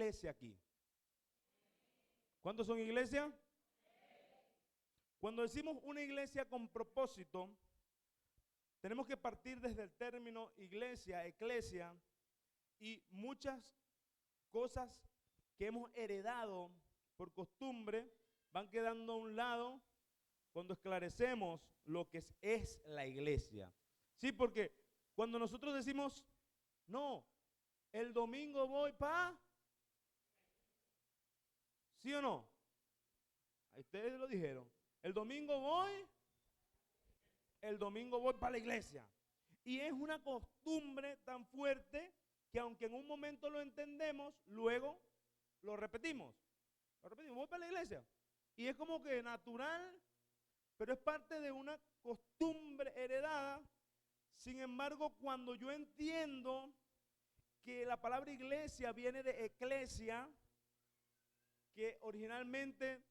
iglesia aquí? ¿Cuántos son iglesia? Cuando decimos una iglesia con propósito, tenemos que partir desde el término iglesia, eclesia, y muchas cosas que hemos heredado por costumbre van quedando a un lado cuando esclarecemos lo que es la iglesia. Sí, porque cuando nosotros decimos, no, el domingo voy para, ¿sí o no? Ahí ustedes lo dijeron. El domingo voy para la iglesia. Y es una costumbre tan fuerte que aunque en un momento lo entendemos, luego lo repetimos. Voy para la iglesia. Y es como que natural, pero es parte de una costumbre heredada. Sin embargo, cuando yo entiendo que la palabra iglesia viene de eclesia, que originalmente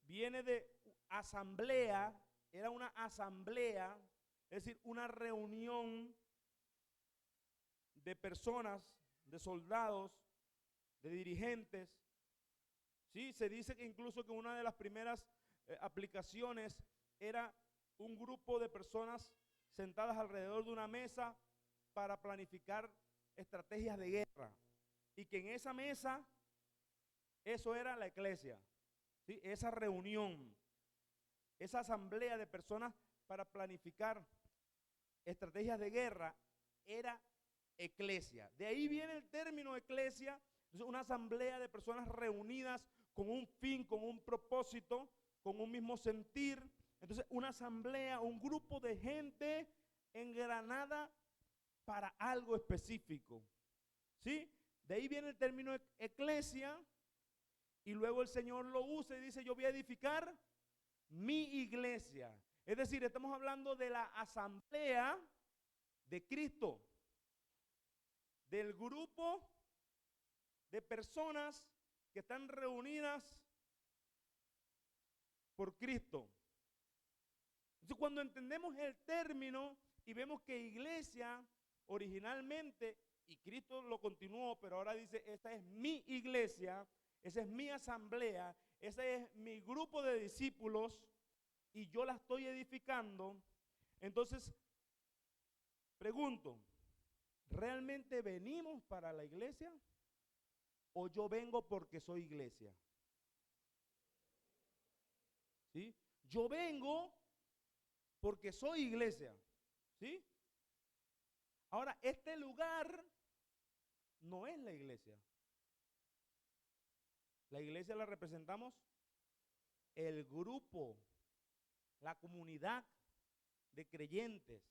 viene de asamblea, era una asamblea, es decir, una reunión de personas, de soldados, de dirigentes. Sí, se dice que incluso que una de las primeras aplicaciones era un grupo de personas sentadas alrededor de una mesa para planificar estrategias de guerra. Y que en esa mesa, eso era la iglesia. ¿Sí? Esa reunión, esa asamblea de personas para planificar estrategias de guerra era eclesia. De ahí viene el término eclesia. Entonces, una asamblea de personas reunidas con un fin, con un propósito, con un mismo sentir. Entonces, una asamblea, un grupo de gente engranada para algo específico. ¿Sí? De ahí viene el término eclesia. Y luego el Señor lo usa y dice, yo voy a edificar mi iglesia. Es decir, estamos hablando de la asamblea de Cristo, del grupo de personas que están reunidas por Cristo. Entonces, cuando entendemos el término y vemos que iglesia originalmente, y Cristo lo continuó, pero ahora dice, esta es mi iglesia, esa es mi asamblea, ese es mi grupo de discípulos y yo la estoy edificando. Entonces, pregunto, ¿realmente venimos para la iglesia o yo vengo porque soy iglesia? ¿Sí? Yo vengo porque soy iglesia. ¿Sí? Ahora, este lugar no es la iglesia. La iglesia la representamos el grupo, la comunidad de creyentes.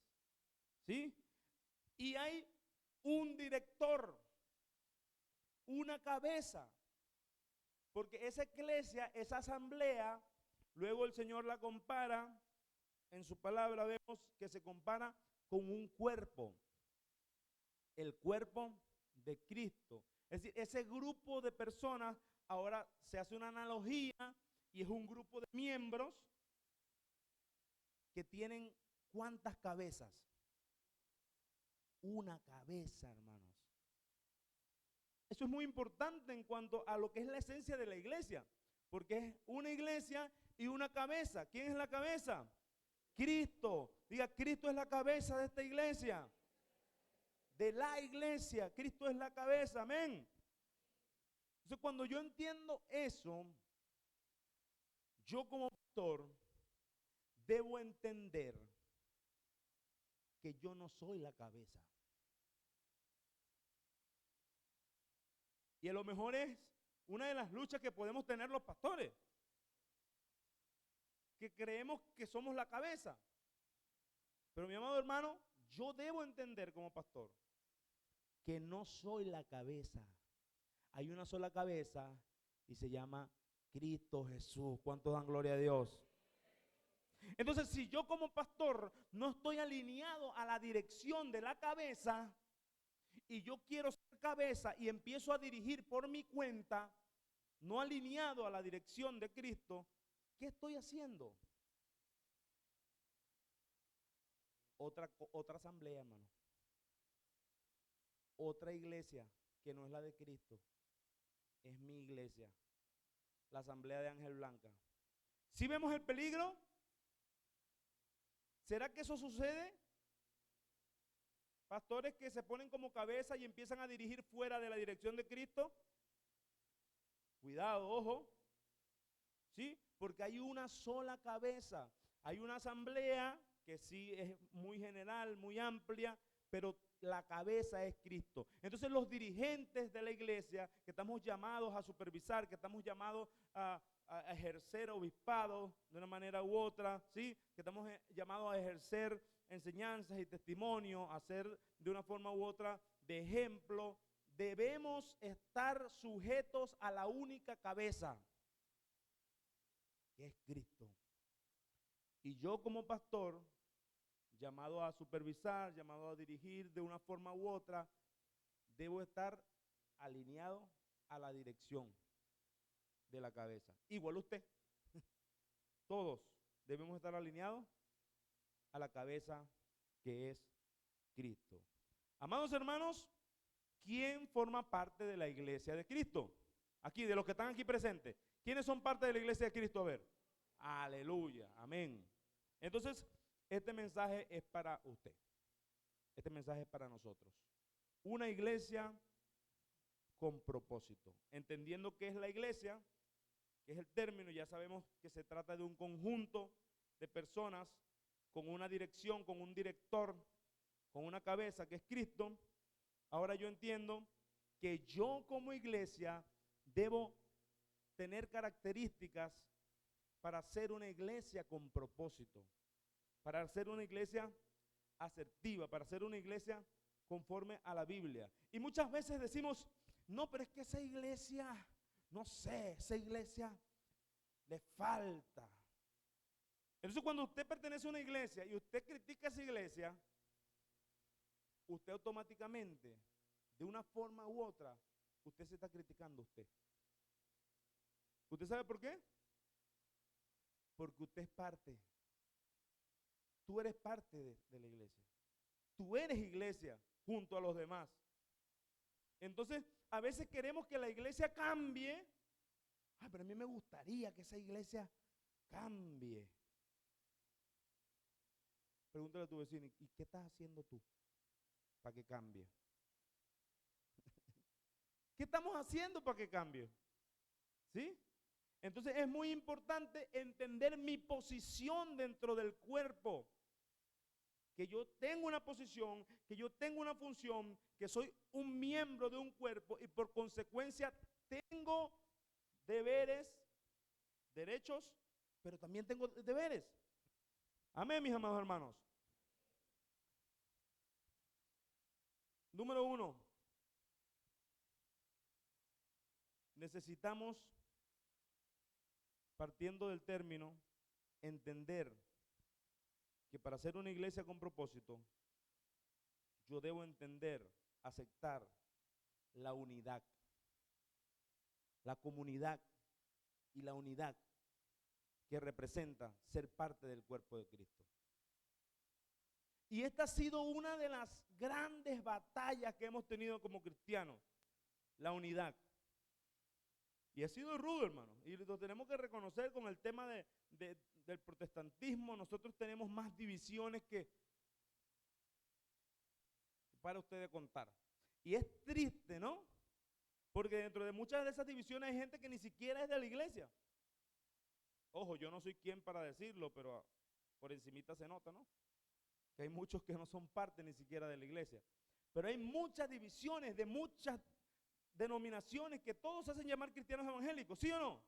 ¿Sí? Y hay un director, una cabeza, porque esa iglesia, esa asamblea, luego el Señor la compara, en su palabra vemos que se compara con un cuerpo, el cuerpo de Cristo. Es decir, ese grupo de personas, ahora se hace una analogía y es un grupo de miembros que tienen ¿cuántas cabezas? Una cabeza, hermanos. Eso es muy importante en cuanto a lo que es la esencia de la iglesia, porque es una iglesia y una cabeza. ¿Quién es la cabeza? Cristo. Diga, Cristo es la cabeza de esta iglesia. De la iglesia, Cristo es la cabeza, amén. Entonces, cuando yo entiendo eso, yo como pastor debo entender que yo no soy la cabeza. Y a lo mejor es una de las luchas que podemos tener los pastores, que creemos que somos la cabeza. Pero mi amado hermano, yo debo entender como pastor que no soy la cabeza. Hay una sola cabeza y se llama Cristo Jesús. ¿Cuántos dan gloria a Dios? Entonces, si yo como pastor no estoy alineado a la dirección de la cabeza y yo quiero ser cabeza y empiezo a dirigir por mi cuenta, no alineado a la dirección de Cristo, ¿qué estoy haciendo? Otra asamblea, hermano. Otra iglesia que no es la de Cristo. es mi iglesia, la Asamblea de Ángel Blanca. ¿Sí vemos el peligro? ¿Será que eso sucede? Pastores que se ponen como cabeza y empiezan a dirigir fuera de la dirección de Cristo. Cuidado, ojo. ¿Sí? Porque hay una sola cabeza. Hay una asamblea que sí es muy general, muy amplia, pero la cabeza es Cristo. Entonces los dirigentes de la iglesia, que estamos llamados a supervisar, que estamos llamados a ejercer obispado de una manera u otra, ¿sí? Que estamos llamados a ejercer enseñanzas y testimonio, a ser de una forma u otra de ejemplo, debemos estar sujetos a la única cabeza, que es Cristo. Y yo como pastor, llamado a supervisar, llamado a dirigir de una forma u otra, debo estar alineado a la dirección de la cabeza. Igual usted. Todos debemos estar alineados a la cabeza que es Cristo. Amados hermanos, ¿quién forma parte de la iglesia de Cristo? Aquí, de los que están aquí presentes. ¿Quiénes son parte de la iglesia de Cristo? A ver. Aleluya, amén. Entonces, este mensaje es para usted. Este mensaje es para nosotros. Una iglesia con propósito. Entendiendo qué es la iglesia, que es el término, ya sabemos que se trata de un conjunto de personas con una dirección, con un director, con una cabeza que es Cristo. Ahora yo entiendo que yo como iglesia debo tener características para ser una iglesia con propósito, para ser una iglesia asertiva, para ser una iglesia conforme a la Biblia. Y muchas veces decimos, no, pero es que esa iglesia, no sé, esa iglesia le falta. Entonces cuando usted pertenece a una iglesia y usted critica esa iglesia, usted automáticamente, de una forma u otra, usted se está criticando a usted. ¿Usted sabe por qué? Porque usted es parte. Tú eres parte de la iglesia. Tú eres iglesia junto a los demás. Entonces, a veces queremos que la iglesia cambie. Pero a mí me gustaría que esa iglesia cambie. Pregúntale a tu vecino, ¿y qué estás haciendo tú para que cambie? ¿Qué estamos haciendo para que cambie? ¿Sí? Entonces es muy importante entender mi posición dentro del cuerpo. Que yo tengo una posición, que yo tengo una función, que soy un miembro de un cuerpo y por consecuencia tengo deberes, derechos, pero también tengo deberes. Amén, mis amados hermanos. Número 1. Necesitamos, partiendo del término, entender que para ser una iglesia con propósito, yo debo entender, aceptar la unidad, la comunidad y la unidad que representa ser parte del cuerpo de Cristo. Y esta ha sido una de las grandes batallas que hemos tenido como cristianos, la unidad. Y ha sido rudo, hermano, y lo tenemos que reconocer con el tema del protestantismo. Nosotros tenemos más divisiones que para ustedes contar. Y es triste, ¿no? Porque dentro de muchas de esas divisiones hay gente que ni siquiera es de la iglesia. Ojo, yo no soy quien para decirlo, pero por encimita se nota, ¿no? Que hay muchos que no son parte ni siquiera de la iglesia. Pero hay muchas divisiones de muchas denominaciones que todos se hacen llamar cristianos evangélicos, ¿sí o no?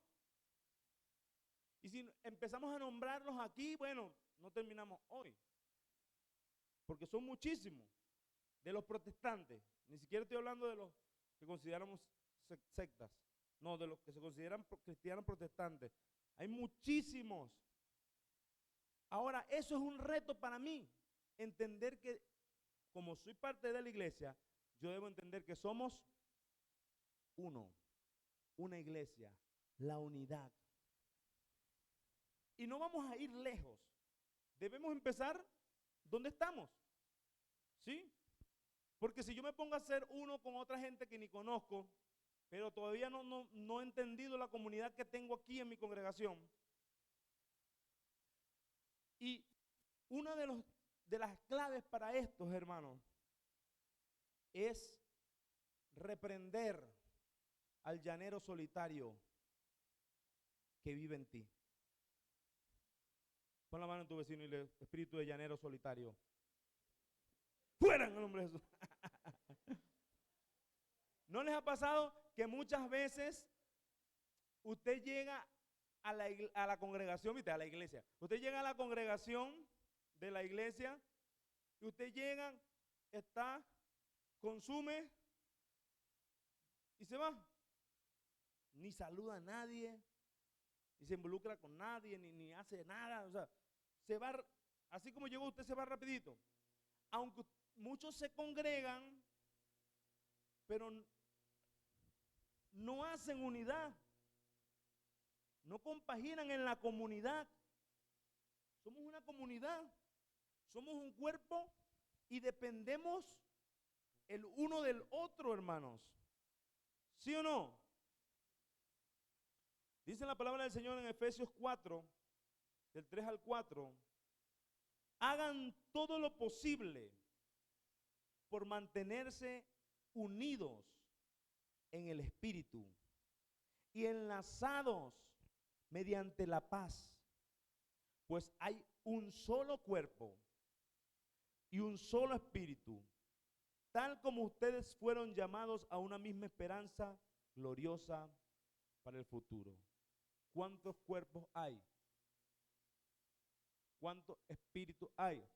Y si empezamos a nombrarlos aquí, bueno, no terminamos hoy. Porque son muchísimos. De los protestantes, ni siquiera estoy hablando de los que consideramos sectas, no, de los que se consideran cristianos protestantes. Hay muchísimos. Ahora, eso es un reto para mí, entender que como soy parte de la iglesia, yo debo entender que somos uno, una iglesia, la unidad. Y no vamos a ir lejos. Debemos empezar donde estamos. ¿Sí? Porque si yo me pongo a ser uno con otra gente que ni conozco, pero todavía no he entendido la comunidad que tengo aquí en mi congregación. Y una de las claves para estos, hermanos, es reprender al llanero solitario que vive en ti. Pon la mano en tu vecino y le: espíritu de llanero solitario, fuera en el nombre de Jesús. ¿No les ha pasado que muchas veces usted llega a la congregación, ¿viste? A la iglesia? Usted llega a la congregación de la iglesia y usted llega, está, consume y se va. Ni saluda a nadie, ni se involucra con nadie, ni hace nada. O sea, se va, así como llegó usted, se va rapidito. Aunque muchos se congregan, pero no hacen unidad, no compaginan en la comunidad. Somos una comunidad, somos un cuerpo y dependemos el uno del otro, hermanos. ¿Sí o no? Dice la palabra del Señor en Efesios 4, del 3 al 4, hagan todo lo posible por mantenerse unidos en el Espíritu y enlazados mediante la paz, pues hay un solo cuerpo y un solo Espíritu, tal como ustedes fueron llamados a una misma esperanza gloriosa para el futuro. ¿Cuántos cuerpos hay? ¿Cuántos espíritus hay?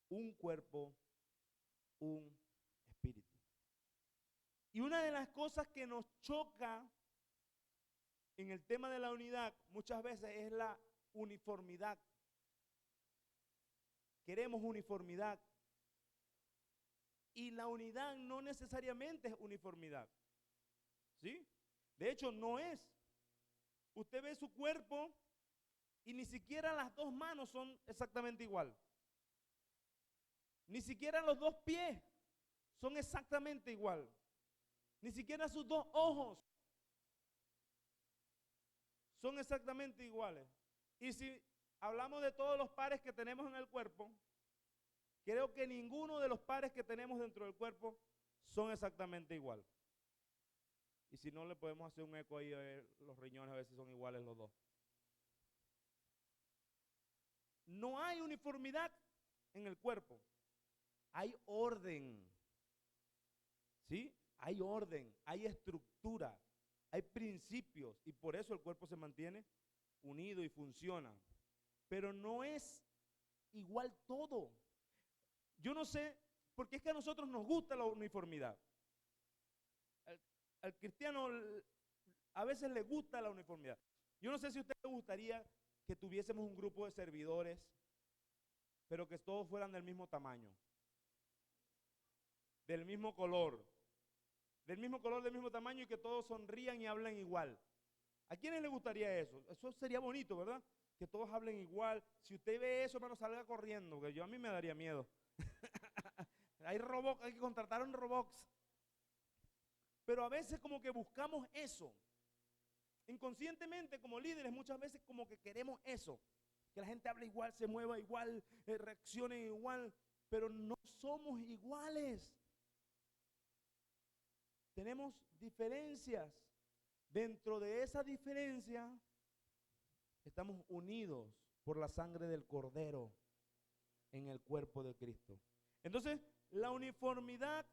Un cuerpo, un espíritu. Y una de las cosas que nos choca en el tema de la unidad muchas veces es la uniformidad. Queremos uniformidad. Y la unidad no necesariamente es uniformidad. ¿Sí? De hecho, no es. Usted ve su cuerpo y ni siquiera las dos manos son exactamente igual. Ni siquiera los dos pies son exactamente igual. Ni siquiera sus dos ojos son exactamente iguales. Y si hablamos de todos los pares que tenemos en el cuerpo, creo que ninguno de los pares que tenemos dentro del cuerpo son exactamente igual. Y si no, le podemos hacer un eco ahí a ver los riñones, a ver si son iguales los dos. No hay uniformidad en el cuerpo. Hay orden. ¿Sí? Hay orden, hay estructura, hay principios y por eso el cuerpo se mantiene unido y funciona. Pero no es igual todo. Yo no sé, porque es que a nosotros nos gusta la uniformidad. Al cristiano a veces le gusta la uniformidad. Yo no sé si a usted le gustaría que tuviésemos un grupo de servidores, pero que todos fueran del mismo tamaño, del mismo color, del mismo tamaño y que todos sonrían y hablen igual. ¿A quiénes le gustaría eso? Eso sería bonito, ¿verdad? Que todos hablen igual. Si usted ve eso, hermano, salga corriendo, que a mí me daría miedo. Hay robots, hay que contratar un robots. Pero a veces como que buscamos eso. Inconscientemente, como líderes, muchas veces como que queremos eso. Que la gente hable igual, se mueva igual, reaccione igual, pero no somos iguales. Tenemos diferencias. Dentro de esa diferencia, estamos unidos por la sangre del Cordero en el cuerpo de Cristo. Entonces, la uniformidad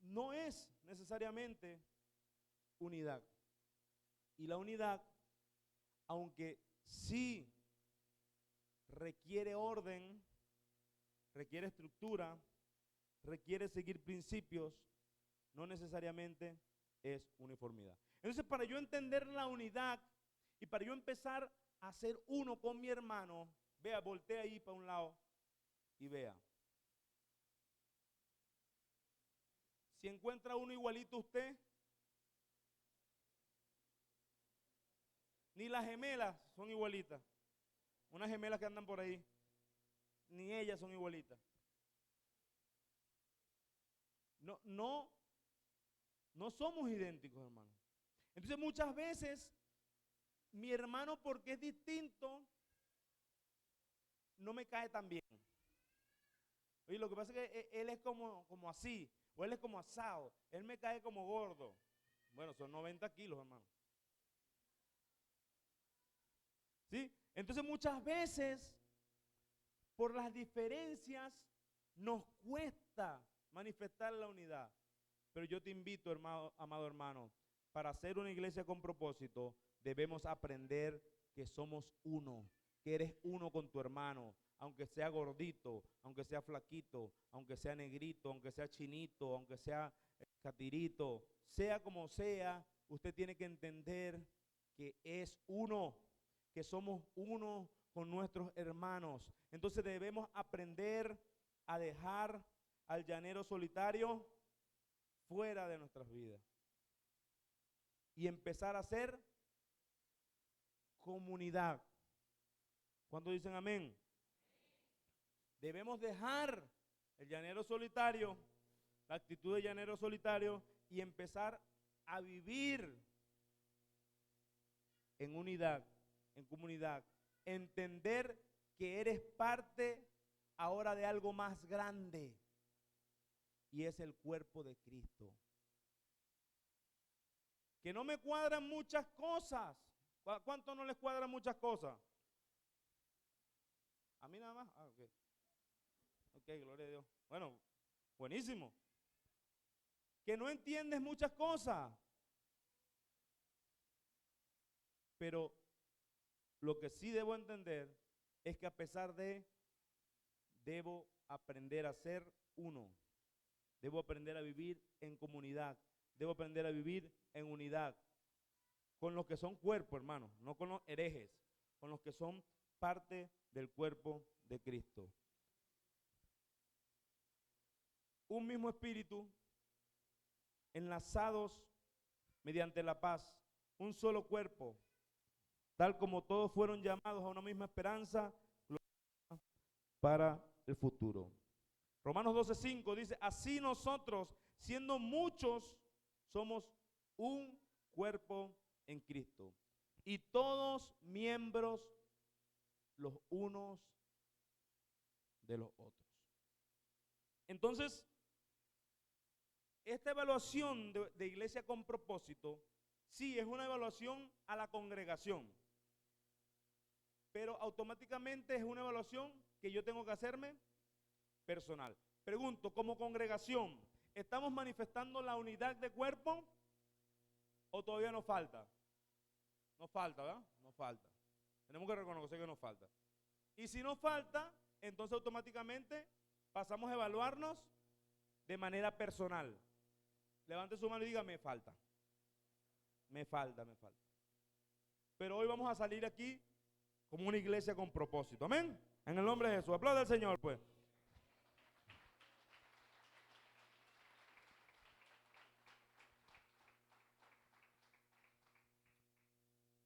no es necesariamente unidad. Y la unidad, aunque sí requiere orden, requiere estructura, requiere seguir principios, no necesariamente es uniformidad. Entonces, para yo entender la unidad y para yo empezar a ser uno con mi hermano, vea, voltea ahí para un lado y vea. Si encuentra uno igualito a usted, ni las gemelas son igualitas. Unas gemelas que andan por ahí, ni ellas son igualitas. No No somos idénticos, hermano. Entonces muchas veces mi hermano, porque es distinto, no me cae tan bien. Oye, lo que pasa es que él es como así, o él es como asado, él me cae como gordo. Bueno, son 90 kilos, hermano. ¿Sí? Entonces muchas veces, por las diferencias, nos cuesta manifestar la unidad. Pero yo te invito, hermano, amado hermano, para hacer una iglesia con propósito, debemos aprender que somos uno, que eres uno con tu hermano, aunque sea gordito, aunque sea flaquito, aunque sea negrito, aunque sea chinito, aunque sea catirito, sea como sea, usted tiene que entender que es uno, que somos uno con nuestros hermanos. Entonces debemos aprender a dejar al llanero solitario fuera de nuestras vidas y empezar a ser comunidad. ¿Cuántos dicen amén? Debemos dejar el llanero solitario, la actitud de llanero solitario, y empezar a vivir en unidad, en comunidad. Entender que eres parte ahora de algo más grande, y es el cuerpo de Cristo. Que no me cuadran muchas cosas. ¿Cuánto no les cuadran muchas cosas? ¿A mí nada más? Ah, ok. Ok, gloria a Dios. Bueno, buenísimo. Que no entiendes muchas cosas. Pero lo que sí debo entender es que a pesar de, debo aprender a ser uno. Debo aprender a vivir en comunidad. Debo aprender a vivir en unidad. Con los que son cuerpo, hermano. No con los herejes. Con los que son parte del cuerpo de Cristo. Un mismo espíritu, enlazados mediante la paz, un solo cuerpo, tal como todos fueron llamados a una misma esperanza para el futuro. Romanos 12:5 dice, así nosotros, siendo muchos, somos un cuerpo en Cristo, y todos miembros los unos de los otros. Entonces, esta evaluación de iglesia con propósito, sí, es una evaluación a la congregación, pero automáticamente es una evaluación que yo tengo que hacerme personal. Pregunto, como congregación, ¿estamos manifestando la unidad de cuerpo o todavía nos falta? Nos falta, ¿verdad? Nos falta. Tenemos que reconocer que nos falta. Y si nos falta, entonces automáticamente pasamos a evaluarnos de manera personal. Levante su mano y diga, me falta. Me falta, me falta. Pero hoy vamos a salir aquí como una iglesia con propósito. Amén. En el nombre de Jesús. Aplauda al Señor, pues.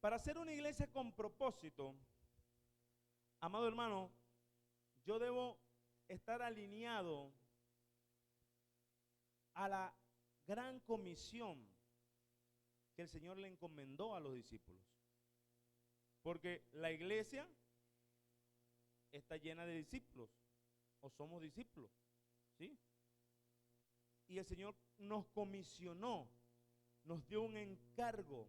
Para ser una iglesia con propósito, amado hermano, yo debo estar alineado a la gran comisión que el Señor le encomendó a los discípulos. Porque la iglesia está llena de discípulos, o somos discípulos, ¿sí? Y el Señor nos comisionó, nos dio un encargo.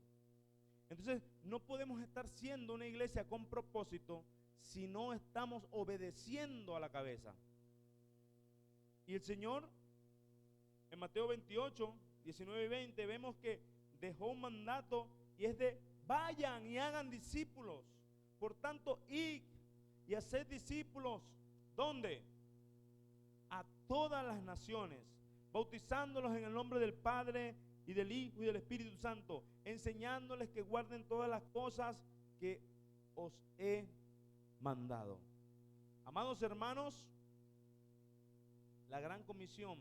Entonces, no podemos estar siendo una iglesia con propósito si no estamos obedeciendo a la cabeza. Y el Señor, en Mateo 28, 19 y 20, vemos que dejó un mandato y es de vayan y hagan discípulos. Por tanto, id y haced discípulos. ¿Dónde? A todas las naciones, bautizándolos en el nombre del Padre y del Hijo y del Espíritu Santo, enseñándoles que guarden todas las cosas que os he mandado. Amados hermanos, la gran comisión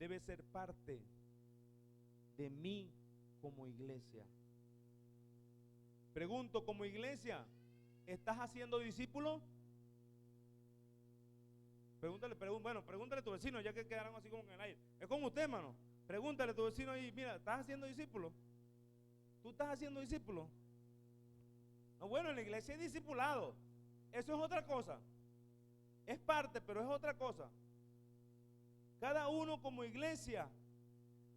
debe ser parte de mí como iglesia. Pregunto, como iglesia, ¿estás haciendo discípulos? Pregúntale a tu vecino, ya que quedaron así como en el aire. Es con usted, hermano. Pregúntale a tu vecino y mira, ¿estás haciendo discípulo? ¿Tú estás haciendo discípulo? No, bueno, en la iglesia hay discipulado. Eso es otra cosa. Es parte, pero es otra cosa. Cada uno como iglesia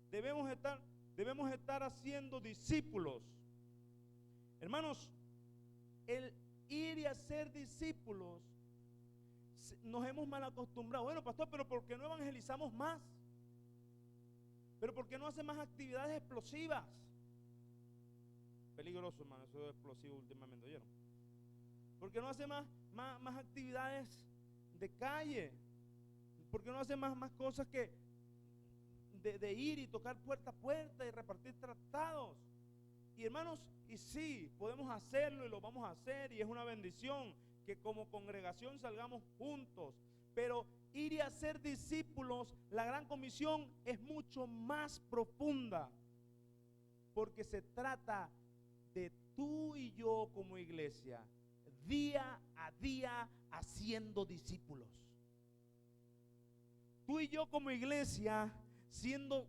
debemos estar haciendo discípulos. Hermanos, el ir y hacer discípulos, nos hemos mal acostumbrado. Bueno, pastor, pero ¿por qué no evangelizamos más? ¿Pero por qué no hace más actividades explosivas? Peligroso, hermano, eso de explosivo últimamente, ¿oyeron? ¿Por qué no hace más actividades de calle? ¿Por qué no hace más cosas que de ir y tocar puerta a puerta y repartir tratados? Y hermanos, y sí, podemos hacerlo y lo vamos a hacer y es una bendición que como congregación salgamos juntos. Pero ir y hacer discípulos, la gran comisión es mucho más profunda, porque se trata de tú y yo como iglesia, día a día haciendo discípulos. Tú y yo como iglesia siendo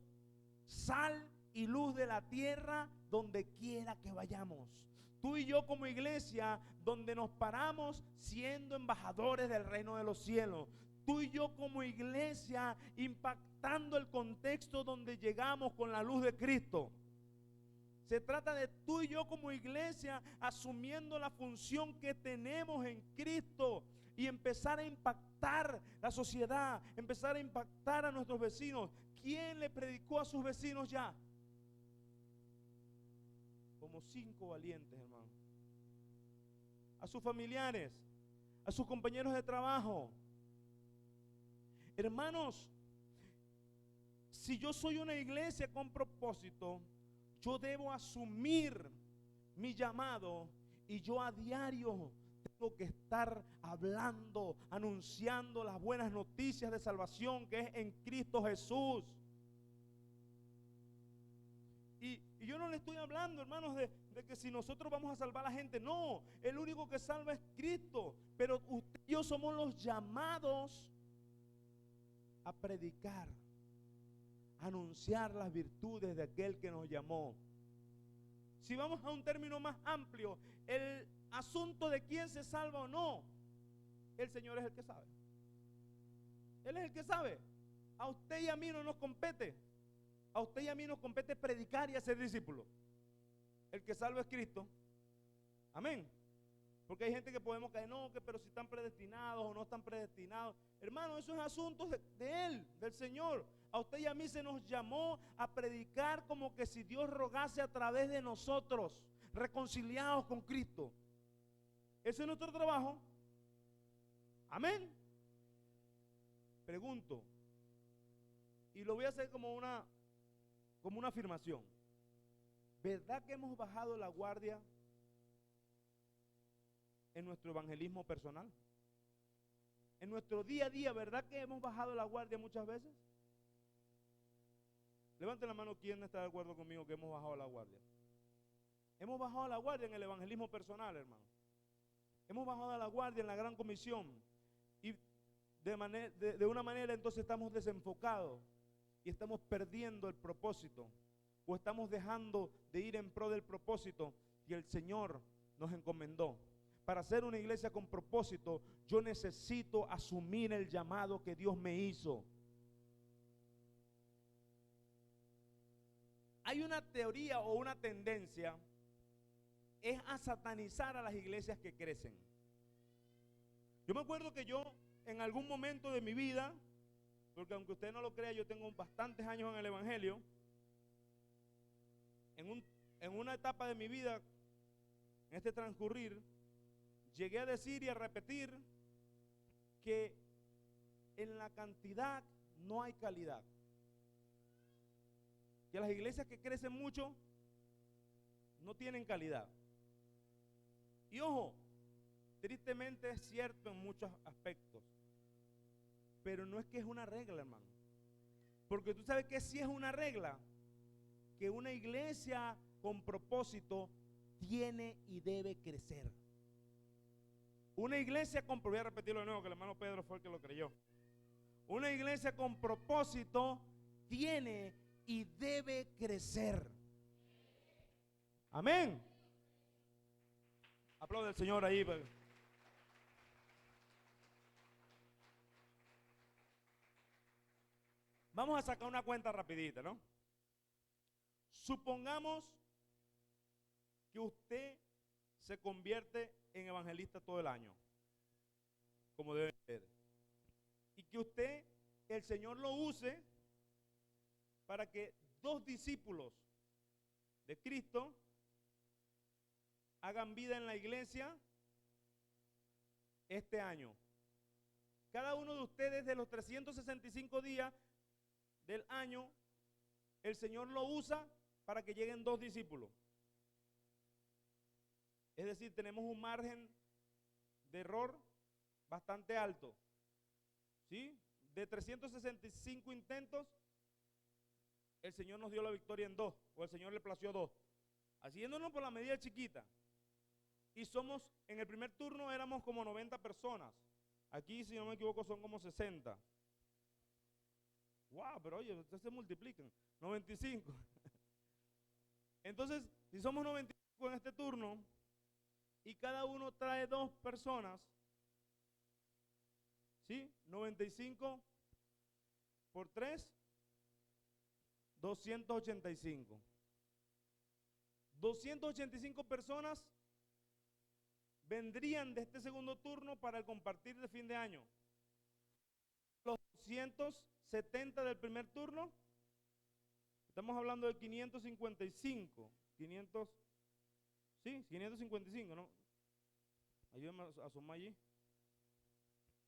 sal y luz de la tierra donde quiera que vayamos. Tú y yo como iglesia donde nos paramos siendo embajadores del reino de los cielos. Tú y yo como iglesia impactando el contexto donde llegamos con la luz de Cristo. Se trata de tú y yo como iglesia asumiendo la función que tenemos en Cristo y empezar a impactar la sociedad, empezar a impactar a nuestros vecinos. ¿Quién le predicó a sus vecinos ya? Como 5 valientes, hermano. A sus familiares, a sus compañeros de trabajo. Hermanos, si yo soy una iglesia con propósito, yo debo asumir mi llamado y yo a diario tengo que estar hablando, anunciando las buenas noticias de salvación que es en Cristo Jesús. Y yo no le estoy hablando, hermanos, de que si nosotros vamos a salvar a la gente. No, el único que salva es Cristo. Pero usted y yo somos los llamados a predicar, a anunciar las virtudes de aquel que nos llamó. Si vamos a un término más amplio, el asunto de quién se salva o no, el Señor es el que sabe. Él es el que sabe. A usted y a mí no nos compete. A usted y a mí nos compete predicar y hacer discípulos. El que salva es Cristo. Amén. Porque hay gente que podemos caer, no, que pero si están predestinados o no están predestinados. Hermano, eso es asunto de Él, del Señor. A usted y a mí se nos llamó a predicar como que si Dios rogase a través de nosotros, reconciliados con Cristo. Ese es nuestro trabajo. Amén. Pregunto, y lo voy a hacer como una afirmación. ¿Verdad que hemos bajado la guardia en nuestro evangelismo personal? En nuestro día a día, ¿verdad que hemos bajado la guardia muchas veces? Levanten la mano quien está de acuerdo conmigo que hemos bajado la guardia. Hemos bajado la guardia en el evangelismo personal, hermano. Hemos bajado la guardia en la gran comisión. Y de una manera entonces estamos desenfocados y estamos perdiendo el propósito. O estamos dejando de ir en pro del propósito que el Señor nos encomendó. Para ser una iglesia con propósito, yo necesito asumir el llamado que Dios me hizo. Hay una teoría o una tendencia, es a satanizar a las iglesias que crecen. Yo me acuerdo que yo en algún momento de mi vida, porque aunque usted no lo crea, yo tengo bastantes años en el evangelio, en una etapa de mi vida, en este transcurrir, llegué a decir y a repetir que en la cantidad no hay calidad. Que las iglesias que crecen mucho no tienen calidad. Y ojo, tristemente es cierto en muchos aspectos, pero no es que es una regla, hermano. Porque tú sabes que sí es una regla, que una iglesia con propósito tiene y debe crecer. Una iglesia con, voy a repetirlo de nuevo, que el hermano Pedro fue el que lo creyó. Una iglesia con propósito tiene y debe crecer. Amén. Aplaude al Señor ahí. Vamos a sacar una cuenta rapidita, ¿no? Supongamos que usted se convierte en evangelista todo el año, como debe ser. Y que usted, el Señor lo use para que 2 discípulos de Cristo hagan vida en la iglesia este año. Cada uno de ustedes, de los 365 días del año, el Señor lo usa para que lleguen 2 discípulos. Es decir, tenemos un margen de error bastante alto. ¿Sí? De 365 intentos, el Señor nos dio la victoria en 2, o el Señor le plació 2. Haciéndonos por la medida chiquita. Y somos, en el primer turno éramos como 90 personas. Aquí, si no me equivoco, son como 60. Wow, pero oye, ustedes se multiplican. 95. Entonces, si somos 95 en este turno, y cada uno trae 2 personas, ¿sí? 95 por 3, 285. 285 personas vendrían de este segundo turno para el compartir de fin de año. Los 270 del primer turno, estamos hablando de 555. 555, ¿no? Ayúdenme a sumar allí.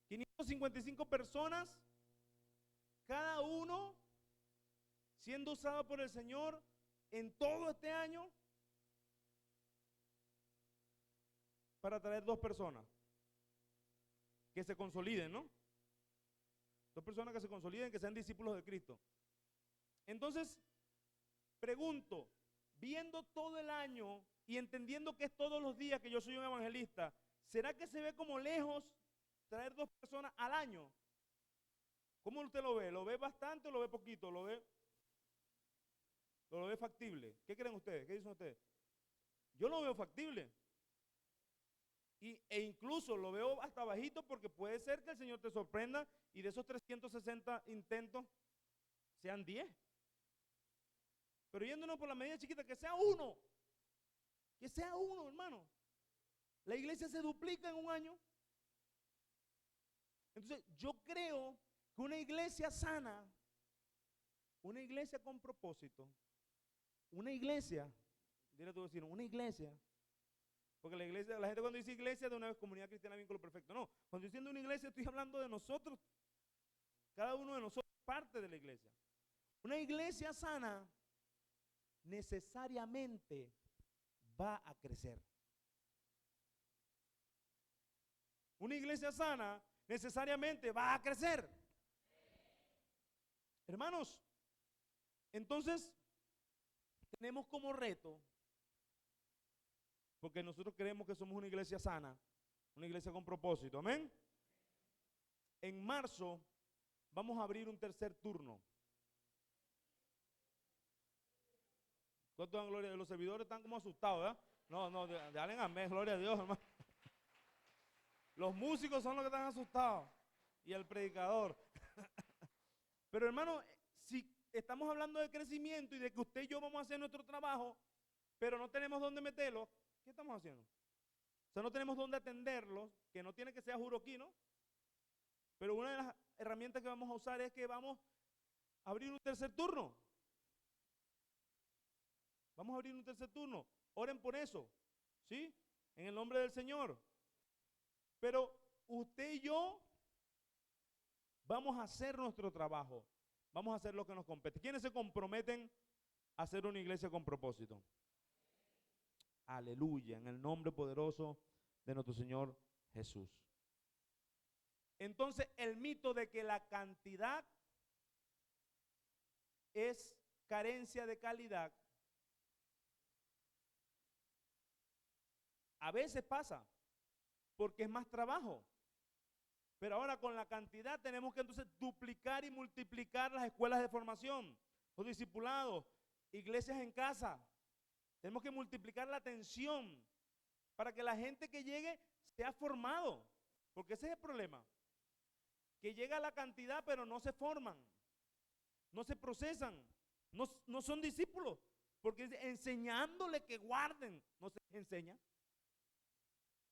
555 personas, cada uno siendo usado por el Señor en todo este año para traer 2 personas que se consoliden, ¿no? 2 personas que se consoliden, que sean discípulos de Cristo. Entonces, pregunto, viendo todo el año y entendiendo que es todos los días que yo soy un evangelista, ¿será que se ve como lejos traer 2 personas al año? ¿Cómo usted lo ve? ¿Lo ve bastante o lo ve poquito? ¿Lo ve factible? ¿Qué creen ustedes? ¿Qué dicen ustedes? Yo lo veo factible. E incluso lo veo hasta bajito, porque puede ser que el Señor te sorprenda y de esos 360 intentos sean 10. Pero yéndonos por la medida chiquita, que sea uno. Que sea uno, hermano. La iglesia se duplica en un año. Entonces, yo creo que una iglesia sana, una iglesia con propósito, una iglesia, dile a tu vecino, una iglesia, porque la iglesia, la gente cuando dice iglesia, de una vez comunidad cristiana, vínculo perfecto. No, cuando estoy diciendo una iglesia, estoy hablando de nosotros. Cada uno de nosotros es parte de la iglesia. Una iglesia sana necesariamente va a crecer. Una iglesia sana necesariamente va a crecer. Hermanos, entonces tenemos como reto, porque nosotros creemos que somos una iglesia sana, una iglesia con propósito, amén. En marzo vamos a abrir un tercer turno. ¿Cuántos dan gloria? Los servidores están como asustados, ¿verdad? No, dale amén, gloria a Dios, hermano. Los músicos son los que están asustados y el predicador. Pero hermano, si estamos hablando de crecimiento y de que usted y yo vamos a hacer nuestro trabajo, pero no tenemos dónde meterlo, ¿qué estamos haciendo? O sea, no tenemos dónde atenderlos, que no tiene que ser juroquino, pero una de las herramientas que vamos a usar es que vamos a abrir un tercer turno. Vamos a abrir un tercer turno. Oren por eso, ¿sí? En el nombre del Señor. Pero usted y yo vamos a hacer nuestro trabajo. Vamos a hacer lo que nos compete. ¿Quiénes se comprometen a hacer una iglesia con propósito? Aleluya, en el nombre poderoso de nuestro Señor Jesús. Entonces, el mito de que la cantidad es carencia de calidad, a veces pasa porque es más trabajo. Pero ahora con la cantidad tenemos que entonces duplicar y multiplicar las escuelas de formación, los discipulados, iglesias en casa. Tenemos que multiplicar la atención para que la gente que llegue sea formado. Porque ese es el problema. Que llega la cantidad pero no se forman, no se procesan, no son discípulos. Porque enseñándole que guarden, no se les enseña.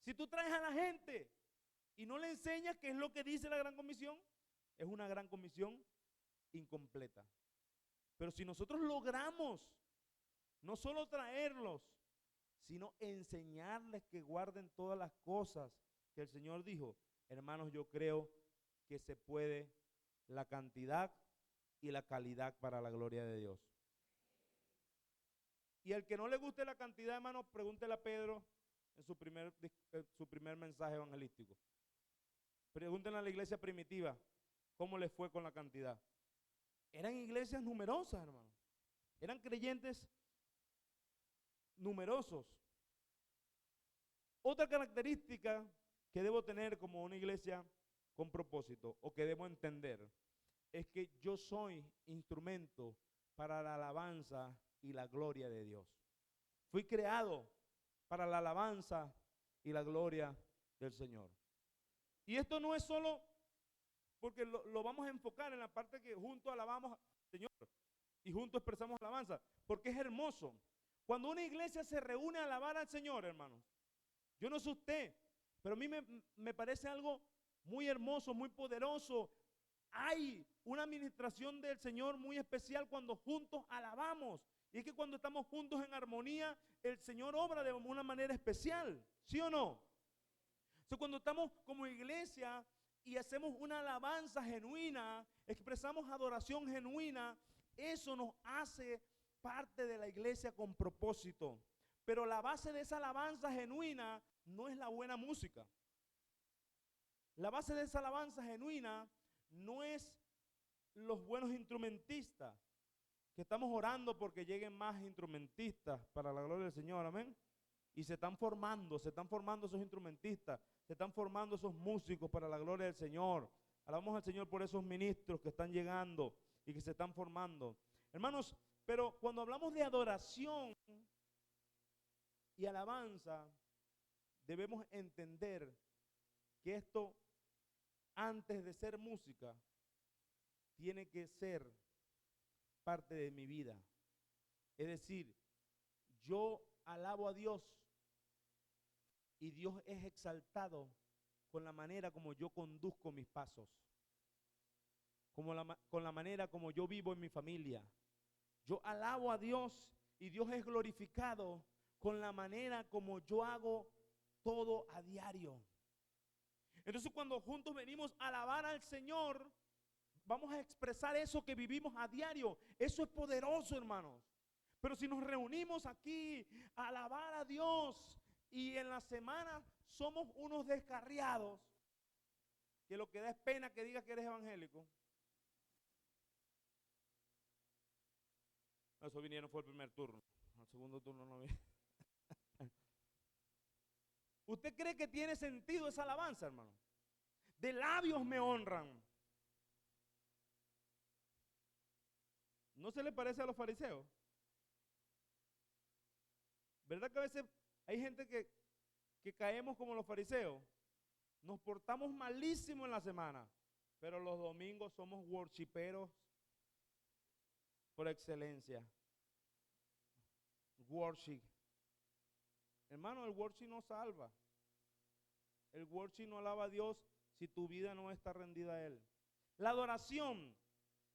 Si tú traes a la gente y no le enseñas qué es lo que dice la Gran Comisión, es una Gran Comisión incompleta. Pero si nosotros logramos no solo traerlos, sino enseñarles que guarden todas las cosas que el Señor dijo, hermanos, yo creo que se puede la cantidad y la calidad para la gloria de Dios. Y al que no le guste la cantidad, hermanos, pregúntele a Pedro en su primer mensaje evangelístico. Pregúntenle a la iglesia primitiva cómo les fue con la cantidad. Eran iglesias numerosas, hermano. Eran creyentes numerosos. Otra característica que debo tener como una iglesia con propósito, o que debo entender, es que yo soy instrumento para la alabanza y la gloria de Dios. Fui creado para la alabanza y la gloria del Señor. Y esto no es solo porque lo vamos a enfocar en la parte que juntos alabamos al Señor y juntos expresamos alabanza, porque es hermoso. Cuando una iglesia se reúne a alabar al Señor, hermanos, yo no sé usted, pero a mí me parece algo muy hermoso, muy poderoso. Hay una administración del Señor muy especial cuando juntos alabamos. Y es que cuando estamos juntos en armonía, el Señor obra de una manera especial, ¿sí o no? Entonces, cuando estamos como iglesia y hacemos una alabanza genuina, expresamos adoración genuina, eso nos hace parte de la iglesia con propósito. Pero la base de esa alabanza genuina no es la buena música. La base de esa alabanza genuina no es los buenos instrumentistas, que estamos orando porque lleguen más instrumentistas para la gloria del Señor, amén. Y se están formando esos instrumentistas, se están formando esos músicos para la gloria del Señor. Alabamos al Señor por esos ministros que están llegando y que se están formando. Hermanos, pero cuando hablamos de adoración y alabanza, debemos entender que esto, antes de ser música, tiene que ser parte de mi vida. Es decir, yo alabo a Dios y Dios es exaltado con la manera como yo conduzco mis pasos, con la manera como yo vivo en mi familia. Yo alabo a Dios y Dios es glorificado con la manera como yo hago todo a diario. Entonces, cuando juntos venimos a alabar al Señor, vamos a expresar eso que vivimos a diario. Eso es poderoso, hermanos. Pero si nos reunimos aquí a alabar a Dios y en la semana somos unos descarriados, que lo que da es pena que digas que eres evangélico. Eso vinieron fue el primer turno. El segundo turno no vi. ¿Usted cree que tiene sentido esa alabanza, hermano? De labios me honran. ¿No se le parece a los fariseos? ¿Verdad que a veces hay gente que caemos como los fariseos? Nos portamos malísimo en la semana, pero los domingos somos worshiperos por excelencia. Worship. Hermano, el worship no salva. El worship no alaba a Dios si tu vida no está rendida a Él. La adoración,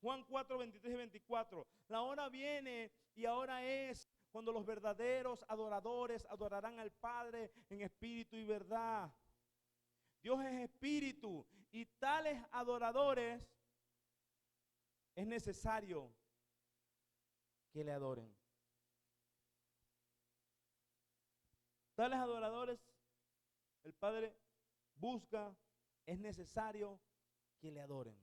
Juan 4, 23 y 24. La hora viene y ahora es cuando los verdaderos adoradores adorarán al Padre en espíritu y verdad. Dios es espíritu y tales adoradores es necesario que le adoren. Tales adoradores, el Padre busca, es necesario que le adoren.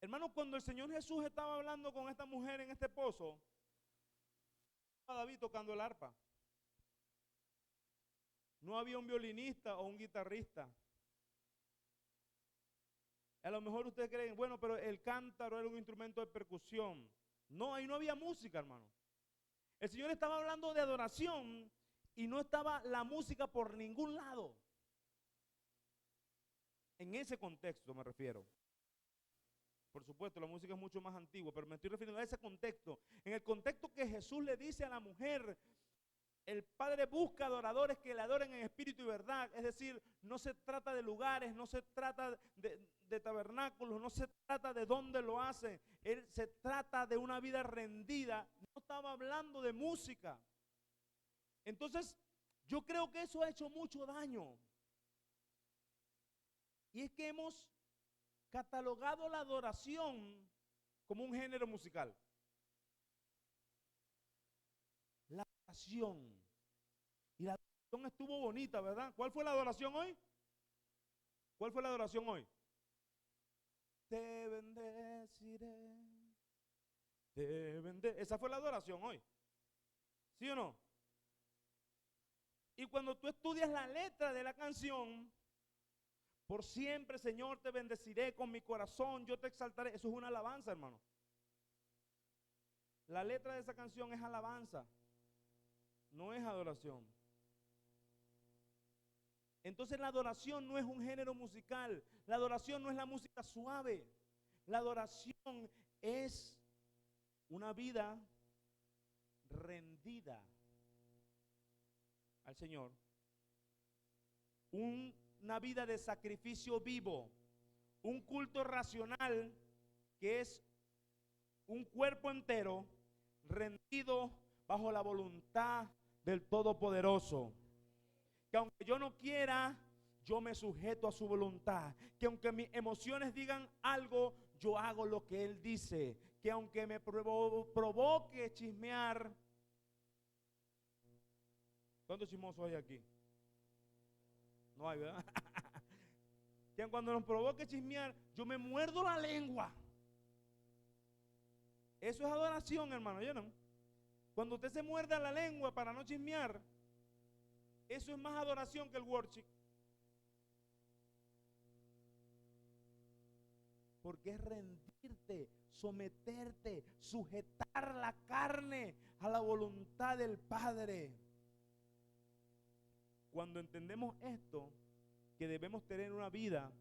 Hermano, cuando el Señor Jesús estaba hablando con esta mujer en este pozo, estaba David tocando el arpa. No había un violinista o un guitarrista. A lo mejor ustedes creen, bueno, pero el cántaro era un instrumento de percusión. No, ahí no había música, hermano. El Señor estaba hablando de adoración y no estaba la música por ningún lado. En ese contexto me refiero. Por supuesto, la música es mucho más antigua, pero me estoy refiriendo a ese contexto. En el contexto que Jesús le dice a la mujer, el Padre busca adoradores que le adoren en espíritu y verdad. Es decir, no se trata de lugares, no se trata de tabernáculos, no se trata de dónde lo hacen. Se trata de una vida rendida. No estaba hablando de música. Entonces, yo creo que eso ha hecho mucho daño. Y es que hemos catalogado la adoración como un género musical. La adoración. Y la adoración estuvo bonita, ¿verdad? ¿Cuál fue la adoración hoy? ¿Cuál fue la adoración hoy? Te bendeciré. Te bendeciré. Esa fue la adoración hoy. ¿Sí o no? Y cuando tú estudias la letra de la canción, por siempre, Señor, te bendeciré con mi corazón, yo te exaltaré. Eso es una alabanza, hermano. La letra de esa canción es alabanza, no es adoración. Entonces la adoración no es un género musical, la adoración no es la música suave, la adoración es una vida rendida al Señor, una vida de sacrificio vivo, un culto racional que es un cuerpo entero rendido bajo la voluntad del Todopoderoso. Que aunque yo no quiera, yo me sujeto a su voluntad. Que aunque mis emociones digan algo, yo hago lo que Él dice. Que aunque me provoque chismear. ¿Cuántos chismosos hay aquí? No hay, ¿verdad? Que cuando nos provoque chismear, yo me muerdo la lengua. Eso es adoración, hermano, ¿ya no? Cuando usted se muerda la lengua para no chismear, eso es más adoración que el worship. Porque es rendirte, someterte, sujetar la carne a la voluntad del Padre. Cuando entendemos esto, que debemos tener una vida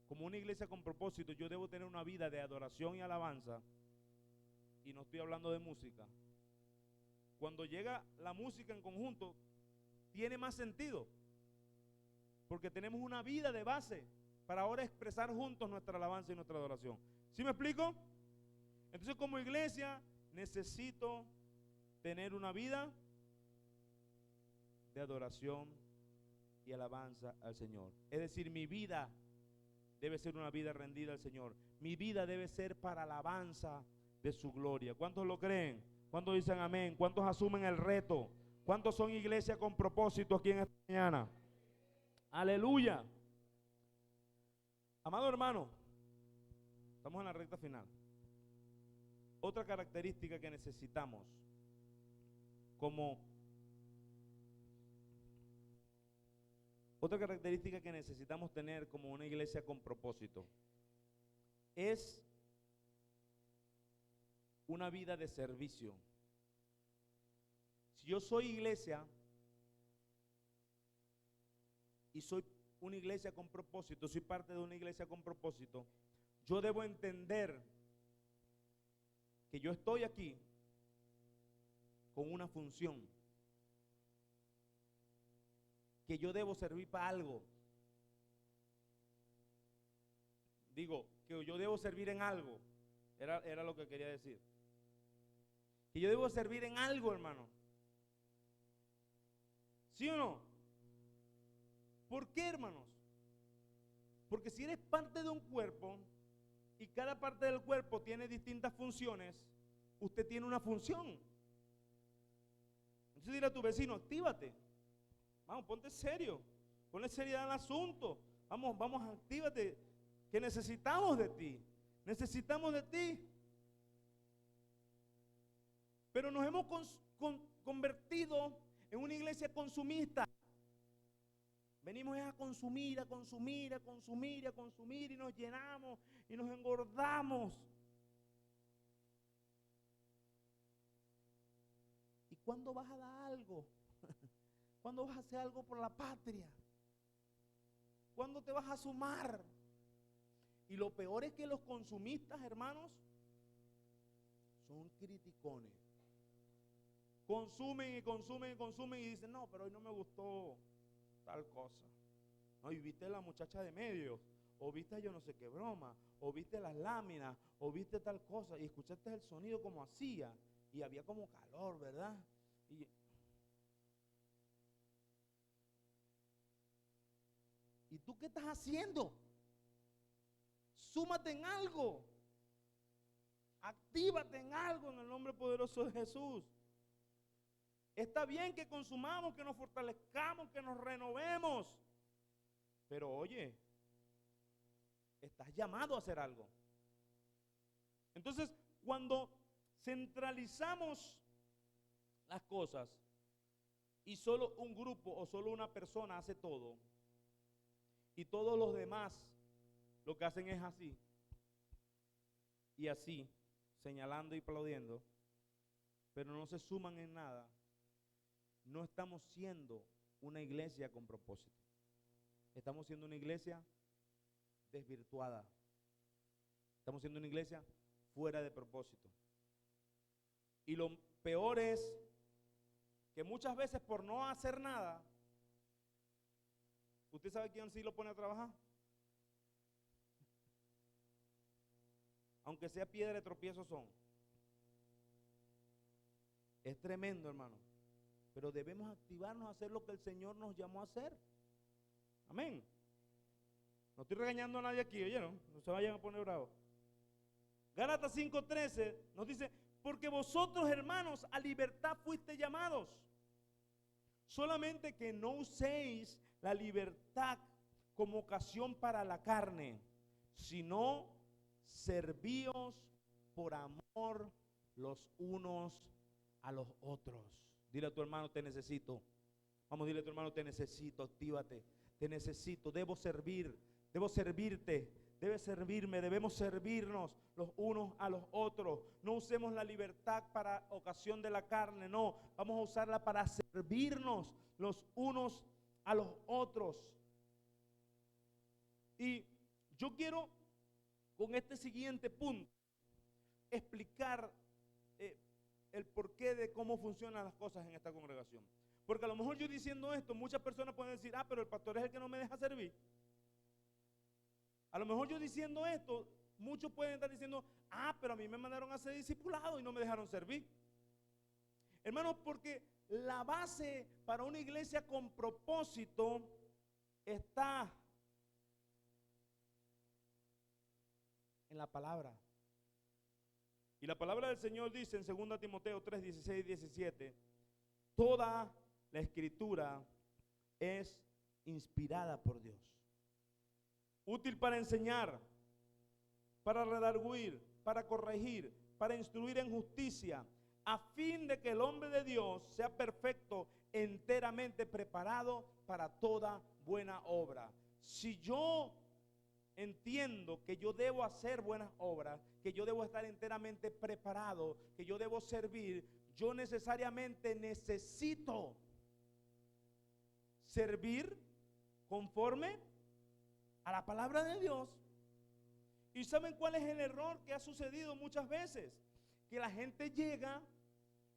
como una iglesia con propósito, yo debo tener una vida de adoración y alabanza, y no estoy hablando de música. Cuando llega la música en conjunto, tiene más sentido, porque tenemos una vida de base para ahora expresar juntos nuestra alabanza y nuestra adoración. ¿Sí me explico? Entonces, como iglesia, necesito tener una vida de adoración y alabanza al Señor. Es decir, mi vida debe ser una vida rendida al Señor. Mi vida debe ser para alabanza de su gloria. ¿Cuántos lo creen? ¿Cuántos dicen amén? ¿Cuántos asumen el reto? ¿Cuántos son iglesia con propósito aquí en esta mañana? Aleluya. Amado hermano, estamos en la recta final. Otra característica que necesitamos tener como una iglesia con propósito es una vida de servicio. Si yo soy iglesia y soy una iglesia con propósito, soy parte de una iglesia con propósito, yo debo entender que yo estoy aquí con una función, que yo debo servir para algo. Digo, que yo debo servir en algo, era lo que quería decir. Que yo debo servir en algo, hermano. ¿Sí o no? ¿Por qué, hermanos? Porque si eres parte de un cuerpo y cada parte del cuerpo tiene distintas funciones, usted tiene una función. Entonces dile a tu vecino, actívate. Vamos, ponte serio. Ponle seriedad al asunto. Vamos, actívate. Que necesitamos de ti. Necesitamos de ti. Pero nos hemos convertido en una iglesia consumista. Venimos a consumir, a consumir, a consumir, a consumir y nos llenamos y nos engordamos. ¿Y cuándo vas a dar algo? ¿Cuándo vas a hacer algo por la patria? ¿Cuándo te vas a sumar? Y lo peor es que los consumistas, hermanos, son criticones. Consumen y consumen y consumen y dicen, no, pero hoy no me gustó tal cosa. No, y viste la muchacha de medios, o viste yo no sé qué broma, o viste las láminas, o viste tal cosa, y escuchaste el sonido como hacía, y había como calor, ¿verdad? ¿Y tú qué estás haciendo? Súmate en algo. Actívate en algo en el nombre poderoso de Jesús. Está bien que consumamos, que nos fortalezcamos, que nos renovemos. Pero oye, estás llamado a hacer algo. Entonces, cuando centralizamos las cosas y solo un grupo o solo una persona hace todo, y todos los demás lo que hacen es así y así, señalando y aplaudiendo, pero no se suman en nada, no estamos siendo una iglesia con propósito. Estamos siendo una iglesia desvirtuada. Estamos siendo una iglesia fuera de propósito. Y lo peor es que muchas veces por no hacer nada, ¿usted sabe quién sí lo pone a trabajar? Aunque sea piedra de tropiezo son. Es tremendo, hermano. Pero debemos activarnos a hacer lo que el Señor nos llamó a hacer. Amén. No estoy regañando a nadie aquí, ¿oyeron? No se vayan a poner bravos. Gálatas 5:13 nos dice, porque vosotros, hermanos, a libertad fuiste llamados. Solamente que no uséis la libertad como ocasión para la carne, sino servíos por amor los unos a los otros. Dile a tu hermano, te necesito. Vamos, dile a tu hermano, te necesito, actívate. Te necesito, debo servir, debo servirte, debes servirme, debemos servirnos los unos a los otros. No usemos la libertad para ocasión de la carne, no, vamos a usarla para servirnos los unos a los otros. Y yo quiero con este siguiente punto explicar el porqué de cómo funcionan las cosas en esta congregación. Porque a lo mejor yo diciendo esto, muchas personas pueden decir, pero el pastor es el que no me deja servir. A lo mejor yo diciendo esto, muchos pueden estar diciendo, pero a mí me mandaron a ser discipulado y no me dejaron servir. Hermanos, porque la base para una iglesia con propósito está en la palabra. Y la palabra del Señor dice en 2 Timoteo 3, 16 y 17, toda la escritura es inspirada por Dios, útil para enseñar, para redarguir, para corregir, para instruir en justicia, a fin de que el hombre de Dios sea perfecto, enteramente preparado para toda buena obra. Si yo entiendo que yo debo hacer buenas obras, que yo debo estar enteramente preparado, que yo debo servir, yo necesariamente necesito servir conforme a la palabra de Dios. ¿Y saben cuál es el error que ha sucedido muchas veces? Que la gente llega,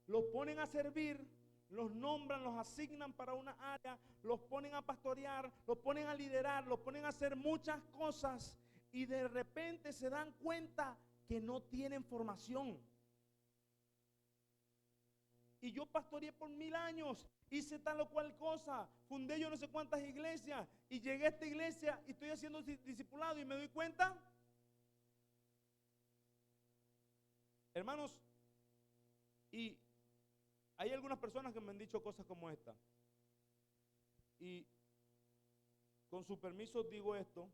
los ponen a servir, los nombran, los asignan para una área, los ponen a pastorear, los ponen a liderar, los ponen a hacer muchas cosas y de repente se dan cuenta que no tienen formación. Y yo pastoreé por 1000 años, hice tal o cual cosa, fundé yo no sé cuántas iglesias y llegué a esta iglesia y estoy haciendo discipulado y me doy cuenta, hermanos, y hay algunas personas que me han dicho cosas como esta. Y con su permiso digo esto,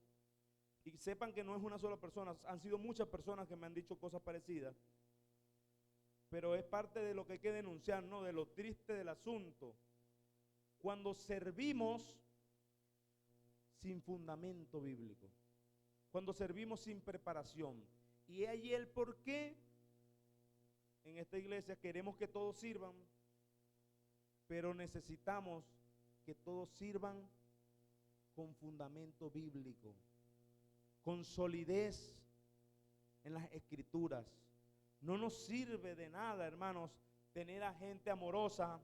y sepan que no es una sola persona, han sido muchas personas que me han dicho cosas parecidas, pero es parte de lo que hay que denunciar, ¿no? De lo triste del asunto. Cuando servimos, sin fundamento bíblico, cuando servimos sin preparación. Y es allí el por qué en esta iglesia queremos que todos sirvan, pero necesitamos que todos sirvan con fundamento bíblico, con solidez en las escrituras. No nos sirve de nada, hermanos, tener a gente amorosa,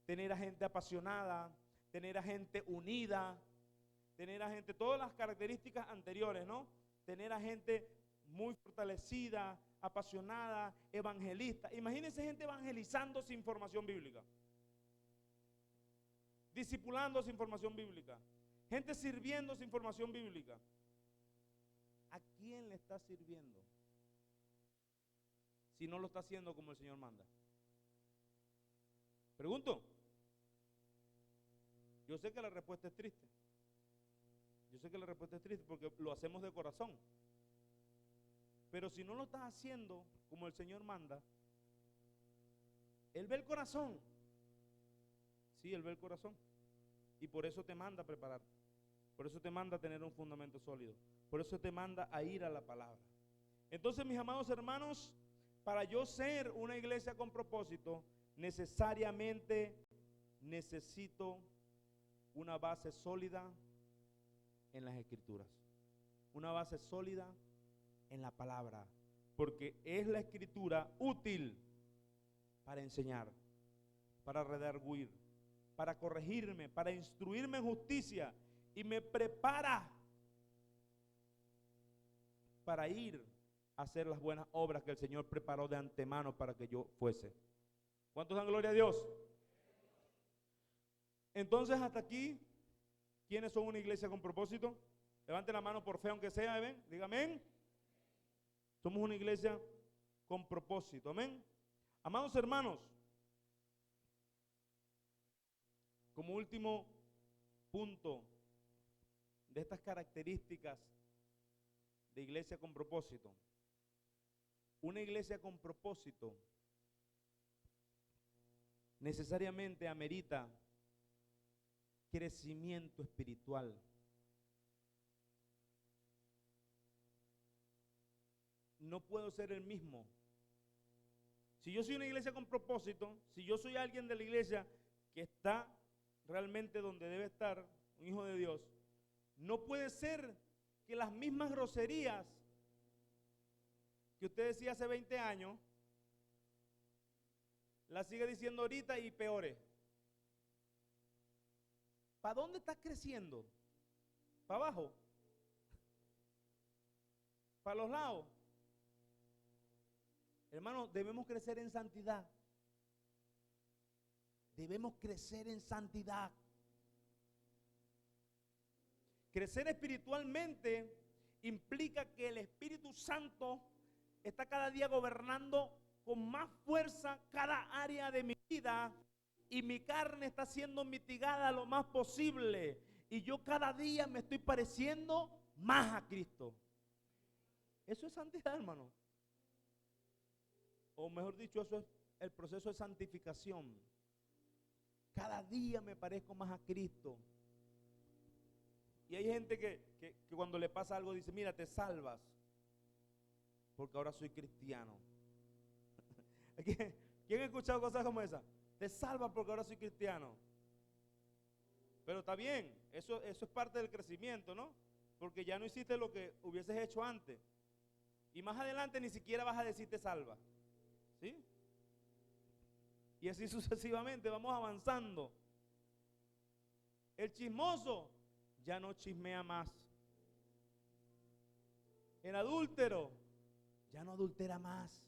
tener a gente apasionada, tener a gente unida, tener a gente, todas las características anteriores, ¿no? Tener a gente muy fortalecida, apasionada, evangelista. Imagínense gente evangelizando sin formación bíblica, discipulando sin formación bíblica, gente sirviendo sin formación bíblica. ¿A quién le está sirviendo si no lo está haciendo como el Señor manda? Pregunto. Yo sé que la respuesta es triste. Yo sé que la respuesta es triste porque lo hacemos de corazón. Pero si no lo estás haciendo como el Señor manda, Él ve el corazón. Sí, Él ve el corazón. Y por eso te manda a prepararte. Por eso te manda a tener un fundamento sólido. Por eso te manda a ir a la palabra. Entonces, mis amados hermanos, para yo ser una iglesia con propósito, necesariamente necesito una base sólida en las escrituras. Una base sólida en la palabra. Porque es la escritura útil para enseñar, para redarguir, para corregirme, para instruirme en justicia, y me prepara para ir a hacer las buenas obras que el Señor preparó de antemano para que yo fuese. ¿Cuántos dan gloria a Dios? Entonces, hasta aquí, ¿quiénes son una iglesia con propósito? Levanten la mano por fe, aunque sea, ¿ven? Dígame amén. Somos una iglesia con propósito, amén. Amados hermanos, como último punto de estas características de iglesia con propósito, una iglesia con propósito necesariamente amerita crecimiento espiritual. No puedo ser el mismo. Si yo soy una iglesia con propósito, si yo soy alguien de la iglesia que está realmente donde debe estar, un hijo de Dios, no puede ser que las mismas groserías que usted decía hace 20 años, las sigue diciendo ahorita y peores. ¿Para dónde estás creciendo? ¿Para abajo? ¿Para los lados? Hermanos, debemos crecer en santidad. Debemos crecer en santidad. Crecer espiritualmente implica que el Espíritu Santo está cada día gobernando con más fuerza cada área de mi vida, y mi carne está siendo mitigada lo más posible, y yo cada día me estoy pareciendo más a Cristo. Eso es santidad, hermano. O mejor dicho, eso es el proceso de santificación. Cada día me parezco más a Cristo. Y hay gente que cuando le pasa algo dice, mira, te salvas porque ahora soy cristiano. ¿Quién ha escuchado cosas como esa? Te salvas porque ahora soy cristiano. Pero está bien, eso es parte del crecimiento, ¿no? Porque ya no hiciste lo que hubieses hecho antes. Y más adelante ni siquiera vas a decir te salvas. ¿Sí? Y así sucesivamente vamos avanzando. El chismoso ya no chismea más. El adúltero ya no adultera más.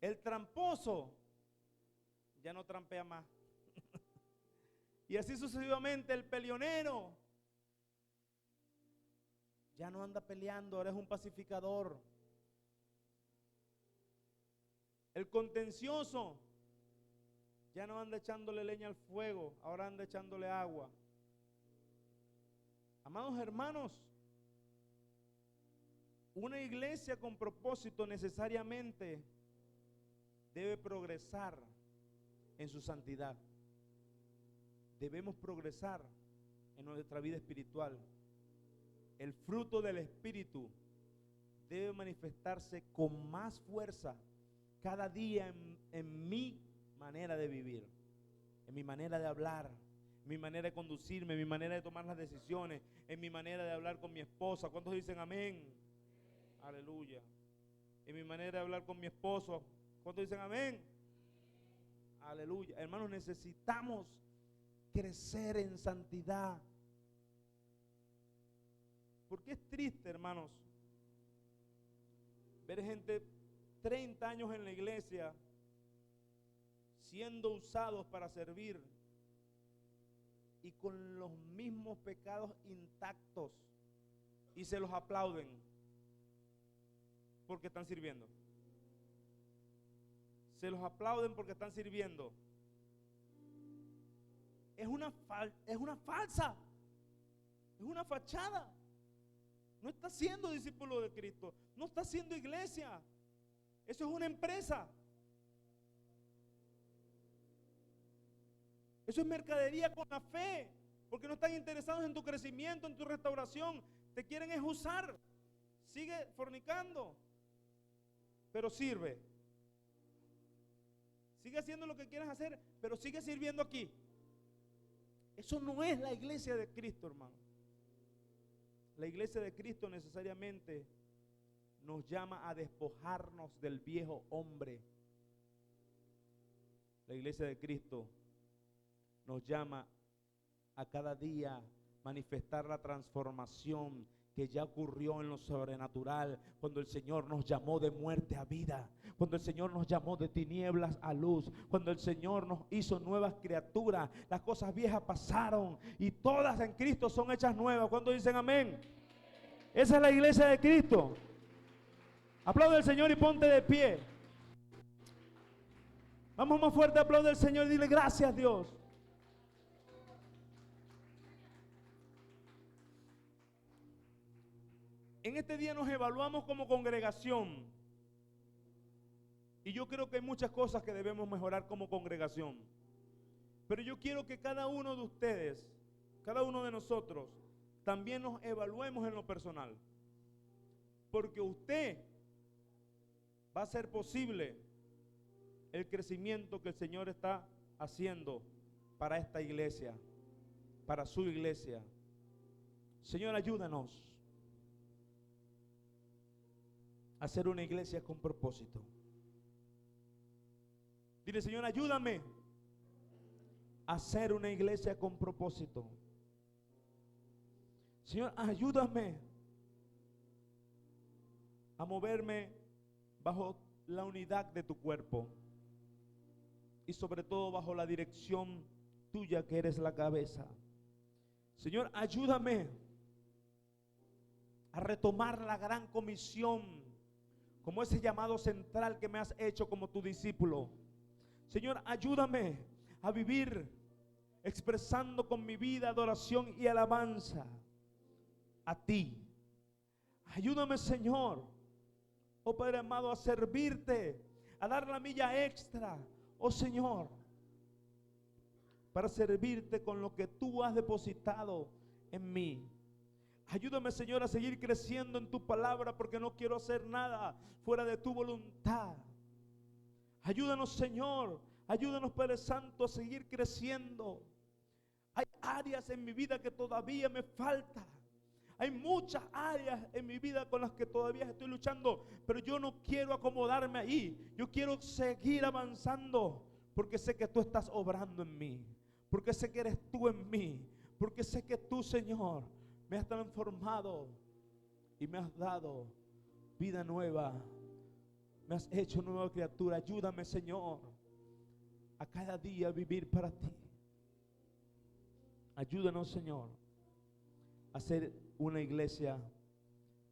El tramposo ya no trampea más. Y así sucesivamente el peleonero ya no anda peleando, ahora es un pacificador. El contencioso ya no anda echándole leña al fuego, ahora anda echándole agua. Amados hermanos, una iglesia con propósito necesariamente debe progresar en su santidad. Debemos progresar en nuestra vida espiritual. El fruto del Espíritu debe manifestarse con más fuerza cada día en mi manera de vivir, en mi manera de hablar, en mi manera de conducirme, en mi manera de tomar las decisiones, en mi manera de hablar con mi esposa. ¿Cuántos dicen amén? Aleluya. En mi manera de hablar con mi esposo. ¿Cuántos dicen amén? Aleluya. Hermanos, necesitamos crecer en santidad. Porque es triste, hermanos, ver gente 30 años en la iglesia siendo usados para servir y con los mismos pecados intactos, y se los aplauden porque están sirviendo. Se los aplauden porque están sirviendo. Es una falsa, es una fachada. No está siendo discípulo de Cristo, no está siendo iglesia. Eso es una empresa. Eso es mercadería con la fe, porque no están interesados en tu crecimiento, en tu restauración. Te quieren es usar. Sigue fornicando, pero sirve. Sigue haciendo lo que quieras hacer, pero sigue sirviendo aquí. Eso no es la iglesia de Cristo, hermano. La iglesia de Cristo necesariamente nos llama a despojarnos del viejo hombre. La iglesia de Cristo nos llama a cada día manifestar la transformación que ya ocurrió en lo sobrenatural, cuando el Señor nos llamó de muerte a vida, cuando el Señor nos llamó de tinieblas a luz, cuando el Señor nos hizo nuevas criaturas. Las cosas viejas pasaron y todas en Cristo son hechas nuevas. ¿Cuántos dicen amén? Esa es la iglesia de Cristo. Aplaude al Señor y ponte de pie. Vamos más fuerte, aplaude al Señor y dile gracias, Dios. En este día nos evaluamos como congregación. Y yo creo que hay muchas cosas que debemos mejorar como congregación. Pero yo quiero que cada uno de ustedes, cada uno de nosotros, también nos evaluemos en lo personal. Porque usted va a hacer posible el crecimiento que el Señor está haciendo para esta iglesia, para su iglesia. Señor, ayúdanos a ser una iglesia con propósito. Dile, Señor, ayúdame a ser una iglesia con propósito. Señor, ayúdame a moverme bajo la unidad de tu cuerpo y sobre todo bajo la dirección tuya, que eres la cabeza. Señor, ayúdame a retomar la gran comisión como ese llamado central que me has hecho como tu discípulo. Señor, ayúdame a vivir expresando con mi vida adoración y alabanza a ti. Ayúdame, Señor, oh Padre amado, a servirte, a dar la milla extra, oh Señor, para servirte con lo que tú has depositado en mí. Ayúdame, Señor, a seguir creciendo en tu palabra, porque no quiero hacer nada fuera de tu voluntad. Ayúdanos, Señor, ayúdanos, Padre Santo, a seguir creciendo. Hay áreas en mi vida que todavía me faltan. Hay muchas áreas en mi vida con las que todavía estoy luchando, pero yo no quiero acomodarme ahí. Yo quiero seguir avanzando, porque sé que tú estás obrando en mí, porque sé que eres tú en mí, porque sé que tú, Señor, me has transformado y me has dado vida nueva. Me has hecho nueva criatura. Ayúdame, Señor, a cada día vivir para ti. Ayúdanos, Señor, a ser una iglesia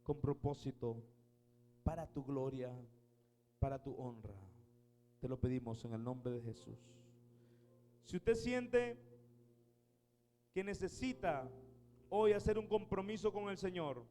con propósito para tu gloria, para tu honra. Te lo pedimos en el nombre de Jesús. Si usted siente que necesita hoy hacer un compromiso con el Señor,